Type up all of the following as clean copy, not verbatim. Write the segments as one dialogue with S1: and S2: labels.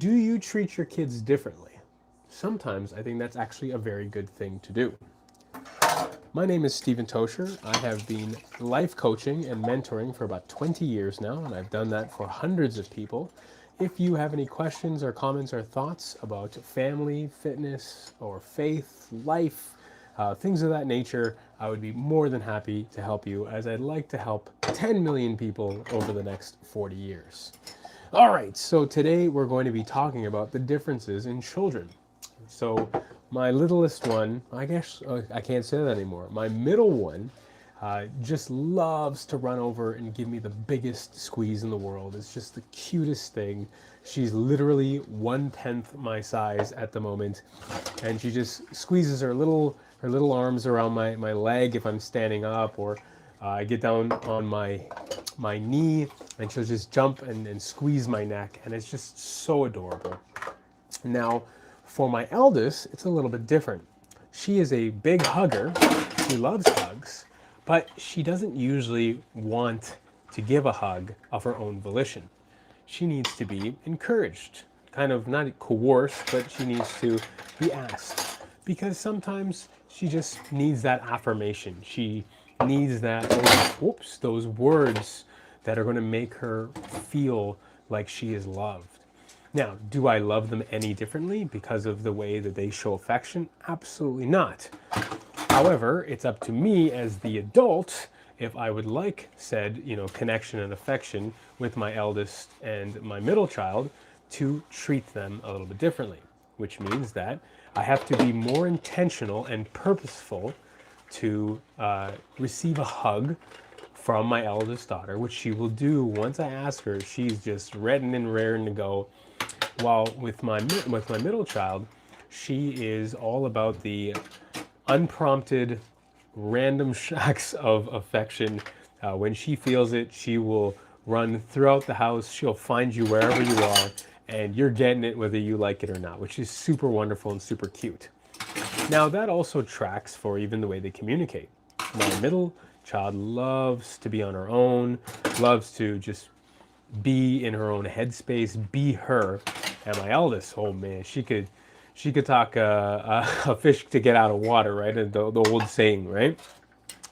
S1: Do you treat your kids differently? Sometimes I think that's actually a very good thing to do. My name is Stephen Tocher. I have been life coaching and mentoring for about 20 years now, and I've done that for hundreds of people. If you have any questions or comments or thoughts about family, fitness, or faith, life, things of that nature, I would be more than happy to help you, as I'd like to help 10 million people over the next 40 years. All right, so today we're going to be talking about the differences in children. So my littlest one, I guess I can't say that anymore. My middle one just loves to run over and give me the biggest squeeze in the world. It's just the cutest thing. She's literally 1/10 my size at the moment, and she just squeezes her little arms around my leg if I'm standing up, or I get down on my knee, and she'll just jump and squeeze my neck, and it's just so adorable. Now, for my eldest, it's a little bit different. She is a big hugger. She loves hugs, but she doesn't usually want to give a hug of her own volition. She needs to be encouraged, kind of not coerced, but she needs to be asked. Because sometimes she just needs that affirmation. She needs those words that are going to make her feel like she is loved. Now, do I love them any differently because of the way that they show affection? Absolutely not. However, it's up to me as the adult if I would like said, connection and affection with my eldest and my middle child to treat them a little bit differently, which means that I have to be more intentional and purposeful to receive a hug from my eldest daughter, which she will do once I ask her. She's just ready and raring to go. While with my middle child, she is all about the unprompted, random shocks of affection. When she feels it, she will run throughout the house. She'll find you wherever you are, and you're getting it whether you like it or not, which is super wonderful and super cute. Now, that also tracks for even the way they communicate. My middle child loves to be on her own, loves to just be in her own headspace, be her. And my eldest, oh man, she could talk a fish to get out of water, right? The old saying, right?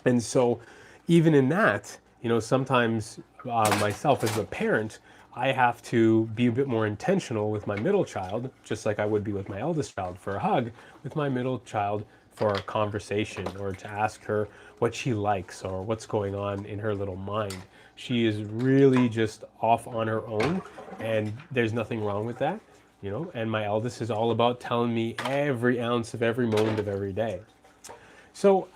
S1: And so, even in that, sometimes myself as a parent, I have to be a bit more intentional with my middle child, just like I would be with my eldest child for a hug, with my middle child for a conversation, or to ask her what she likes or what's going on in her little mind. She is really just off on her own, and there's nothing wrong with that, and my eldest is all about telling me every ounce of every moment of every day. So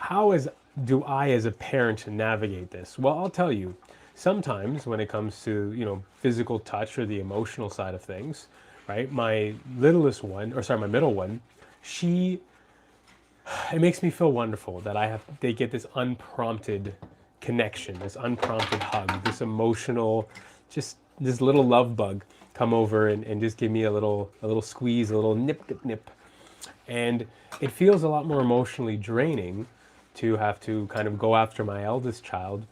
S1: do I as a parent navigate this? Well, I'll tell you, sometimes when it comes to, physical touch or the emotional side of things, right? My middle one, it makes me feel wonderful that they get this unprompted connection, this unprompted hug, this emotional, just this little love bug come over and just give me a little squeeze, a little nip, nip, nip. And it feels a lot more emotionally draining to have to kind of go after my eldest child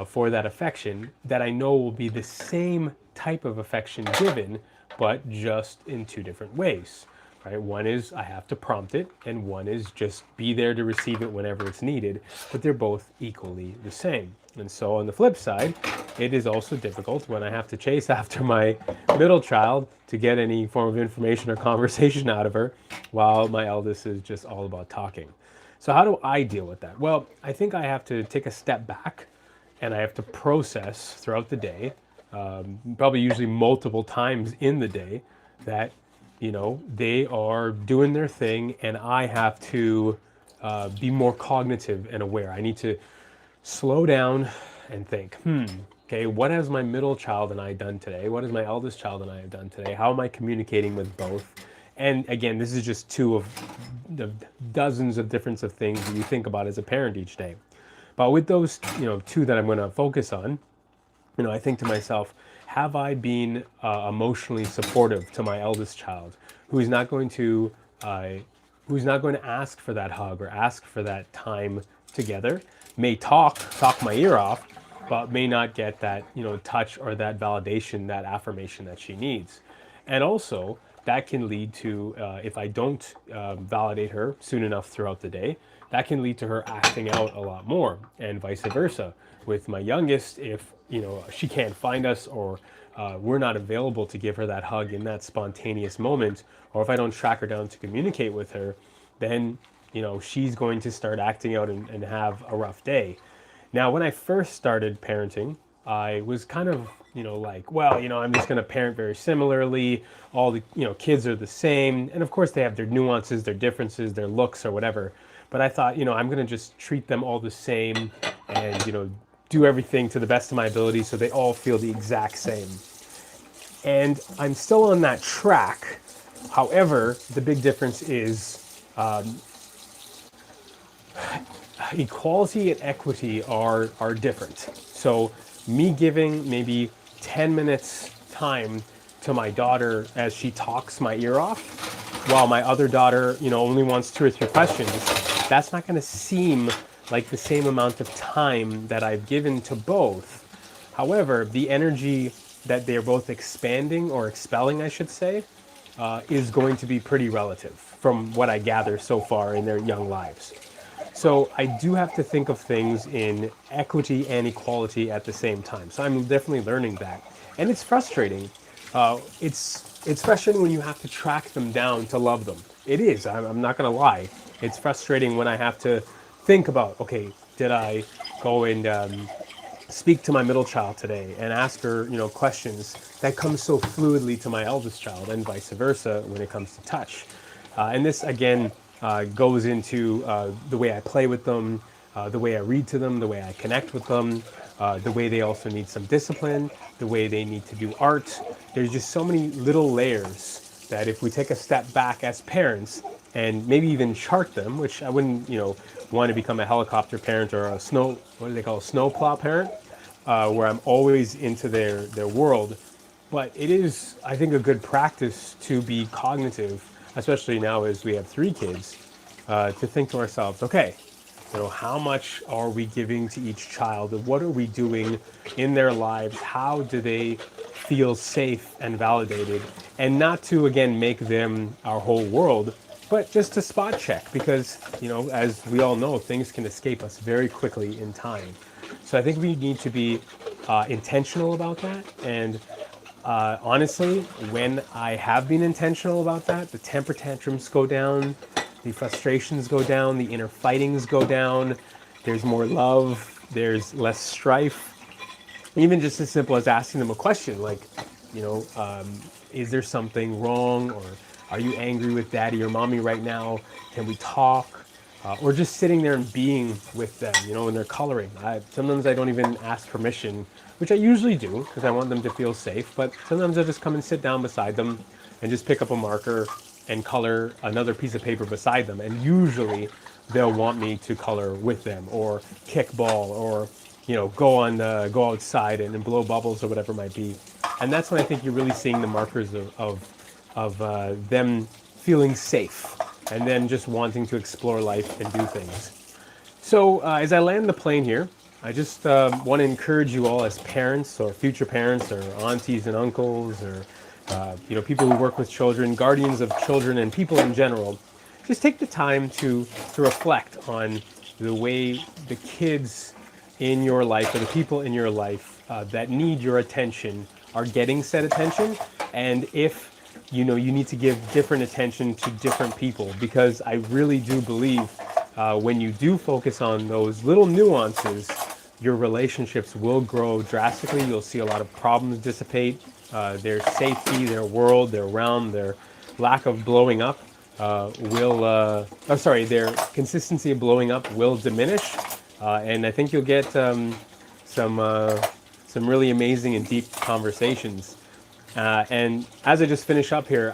S1: for that affection that I know will be the same type of affection given, but just in two different ways. Right? One is I have to prompt it, and one is just be there to receive it whenever it's needed, but they're both equally the same. And so on the flip side, it is also difficult when I have to chase after my middle child to get any form of information or conversation out of her, while my eldest is just all about talking. So how do I deal with that? Well, I think I have to take a step back, and I have to process throughout the day, probably usually multiple times in the day, that they are doing their thing, and I have to be more cognitive and aware. I need to slow down and think, okay, what has my middle child and I done today? What has my eldest child and I have done today? How am I communicating with both? And again, this is just two of the dozens of different things that you think about as a parent each day. But with those, two that I'm going to focus on, I think to myself, have I been emotionally supportive to my eldest child, who's not going to ask for that hug or ask for that time together, may talk my ear off, but may not get that touch or that validation, that affirmation that she needs. And also, that can lead to, if I don't validate her soon enough throughout the day, that can lead to her acting out a lot more, and vice versa. With my youngest, if she can't find us, or we're not available to give her that hug in that spontaneous moment, or if I don't track her down to communicate with her, then she's going to start acting out and have a rough day. Now, when I first started parenting, I was kind of, like, well, I'm just going to parent very similarly. All the, kids are the same. And of course, they have their nuances, their differences, their looks, or whatever. But I thought, I'm going to just treat them all the same and, do everything to the best of my ability so they all feel the exact same. And I'm still on that track. However, the big difference is equality and equity are different. So me giving maybe 10 minutes time to my daughter as she talks my ear off, while my other daughter, only wants 2 or 3 questions, that's not going to seem like the same amount of time that I've given to both. However, the energy that they're both expanding or expelling, I should say, is going to be pretty relative from what I gather so far in their young lives. So I do have to think of things in equity and equality at the same time. So I'm definitely learning that. And it's frustrating. It's frustrating when you have to track them down to love them. It is, I'm not going to lie. It's frustrating when I have to think about, okay, did I go and speak to my middle child today and ask her, questions that come so fluidly to my eldest child, and vice versa when it comes to touch. And this, again, goes into the way I play with them, the way I read to them, the way I connect with them, the way they also need some discipline, the way they need to do art. There's just so many little layers that if we take a step back as parents and maybe even chart them, which I wouldn't, want to become a helicopter parent or a what do they call, a snowplow parent, where I'm always into their world. But it is, I think, a good practice to be cognitive, especially now as we have 3 kids, to think to ourselves, okay, how much are we giving to each child? What are we doing in their lives? How do they feel safe and validated? And not to, again, make them our whole world, but just to spot check, because, as we all know, things can escape us very quickly in time. So I think we need to be intentional about that. And honestly, when I have been intentional about that, the temper tantrums go down, the frustrations go down, the inner fightings go down, there's more love, there's less strife. Even just as simple as asking them a question like, is there something wrong? Or are you angry with daddy or mommy right now? Can we talk? Or just sitting there and being with them, when they're coloring. Sometimes I don't even ask permission, which I usually do because I want them to feel safe. But sometimes I just come and sit down beside them and just pick up a marker and color another piece of paper beside them. And usually they'll want me to color with them, or kick ball, or go outside and blow bubbles, or whatever it might be. And that's when I think you're really seeing the markers of them feeling safe, and then just wanting to explore life and do things. So as I land the plane here, I just want to encourage you all as parents or future parents or aunties and uncles, or people who work with children, guardians of children, and people in general. Just take the time to reflect on the way the kids in your life, or the people in your life that need your attention, are getting said attention, and if you need to give different attention to different people. Because I really do believe when you do focus on those little nuances, your relationships will grow drastically. You'll see a lot of problems dissipate. Their safety, their world, their realm, their lack of blowing up their consistency of blowing up will diminish. And I think you'll get some really amazing and deep conversations. And as I just finish up here,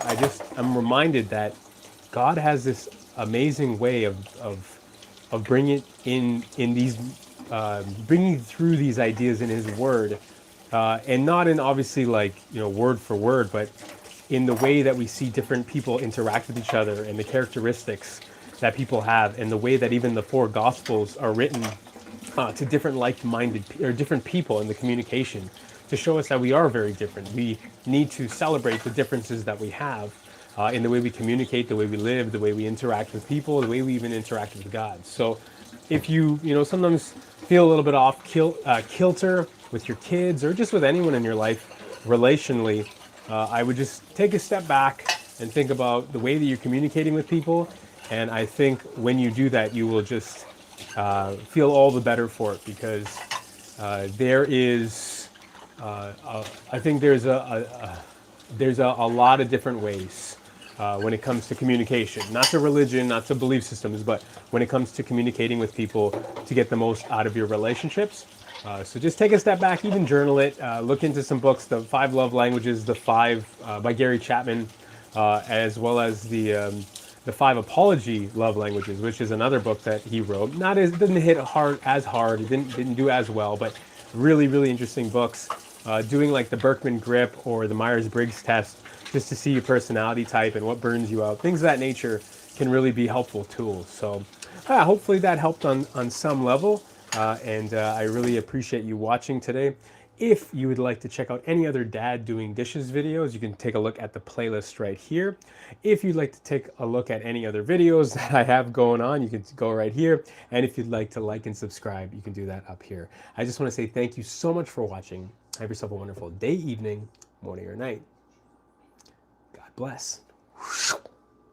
S1: I'm reminded that God has this amazing way of bringing in these, bringing through these ideas in His Word, and not in obviously word for word, but in the way that we see different people interact with each other, and the characteristics that people have, and the way that even the 4 Gospels are written to different like-minded or different people in the communication. to show us that we are very different. We need to celebrate the differences that we have in the way we communicate, the way we live, the way we interact with people, the way we even interact with God. So if you sometimes feel a little bit off kilter with your kids or just with anyone in your life relationally, I would just take a step back and think about the way that you're communicating with people. And I think when you do that, you will just feel all the better for it, because there is, I think there's a lot of different ways when it comes to communication, not to religion, not to belief systems, but when it comes to communicating with people to get the most out of your relationships. So just take a step back, even journal it, look into some books, the 5 Love Languages, the 5 by Gary Chapman, as well as the 5 Apology Love Languages, which is another book that he wrote. Not as, it didn't hit as hard, it didn't do as well, but really, really interesting books. Doing like the Berkman Grip or the Myers-Briggs test, just to see your personality type and what burns you out. Things of that nature can really be helpful tools. So hopefully that helped on some level. And I really appreciate you watching today. If you would like to check out any other dad doing dishes videos, you can take a look at the playlist right here. If you'd like to take a look at any other videos that I have going on, you can go right here. And if you'd like to like and subscribe, you can do that up here. I just want to say thank you so much for watching. Have yourself a wonderful day, evening, morning, or night. God bless.